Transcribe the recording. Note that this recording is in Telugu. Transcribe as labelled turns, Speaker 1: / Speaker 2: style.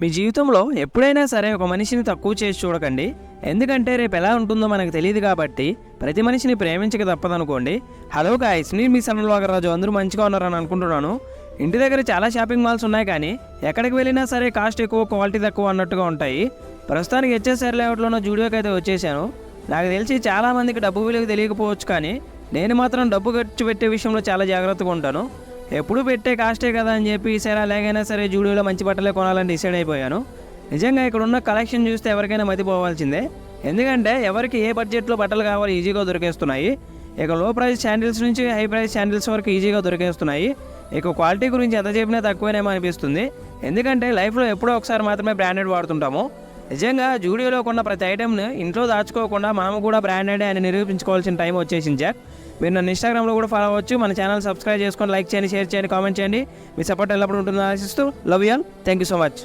Speaker 1: మీ జీవితంలో ఎప్పుడైనా సరే ఒక మనిషిని తక్కువ చేసి చూడకండి. ఎందుకంటే రేపు ఎలా ఉంటుందో మనకు తెలియదు కాబట్టి ప్రతి మనిషిని ప్రేమించక తప్పదనుకోండి. హలో గాయ్స్, నేను మీ సన్నల్ వాగరాజు. అందరూ మంచిగా ఉన్నారని అనుకుంటున్నాను. ఇంటి దగ్గర చాలా షాపింగ్ మాల్స్ ఉన్నాయి, కానీ ఎక్కడికి వెళ్ళినా సరే కాస్ట్ ఎక్కువ, క్వాలిటీ తక్కువ అన్నట్టుగా ఉంటాయి. ప్రస్తుతానికి హెచ్ఎస్ఆర్ లేఅవుట్లోనో జూడియోకి అయితే వచ్చేసాను. నాకు తెలిసి చాలామందికి డబ్బు విలువ తెలియకపోవచ్చు, కానీ నేను మాత్రం డబ్బు ఖర్చు పెట్టే విషయంలో చాలా జాగ్రత్తగా ఉంటాను. ఎప్పుడు పెట్టే కాస్టే కదా అని చెప్పి ఈసారి ఎలాగైనా సరే జూడియోలో మంచి బట్టలే కొనాలని డిసైడ్ అయిపోయాను. నిజంగా ఇక్కడ ఉన్న కలెక్షన్ చూస్తే ఎవరికైనా మతిపోవాల్సిందే. ఎందుకంటే ఎవరికి ఏ బడ్జెట్లో బట్టలు కావాలో ఈజీగా దొరికేస్తున్నాయి. ఇక లో ప్రైస్ శాండిల్స్ నుంచి హై ప్రైస్ శాండిల్స్ వరకు ఈజీగా దొరికేస్తున్నాయి. ఇక క్వాలిటీ గురించి ఎంత చెప్పినా తక్కువనేమో అనిపిస్తుంది. ఎందుకంటే లైఫ్లో ఎప్పుడో ఒకసారి మాత్రమే బ్రాండెడ్ వాడుతుంటాము. నిజంగా జూడియోలో కొన్న ప్రతి ఐటెంని ఇంట్లో దాచుకోకుండా మనము కూడా బ్రాండెడే అని నిరూపించుకోవాల్సిన టైం వచ్చేసింది జాక్. మీరు నన్ను ఇన్స్టాగ్రామ్లో కూడా ఫాలో అవ్వచ్చు. మన ఛానల్ సబ్స్క్రైబ్ చేసుకొని లైక్ చేయండి, షేర్ చేయండి, కామెంట్ చేయండి. మీ సపోర్ట్ ఎల్లప్పుడు ఉంటుందని ఆశిస్తూ love you all. Thank you so much.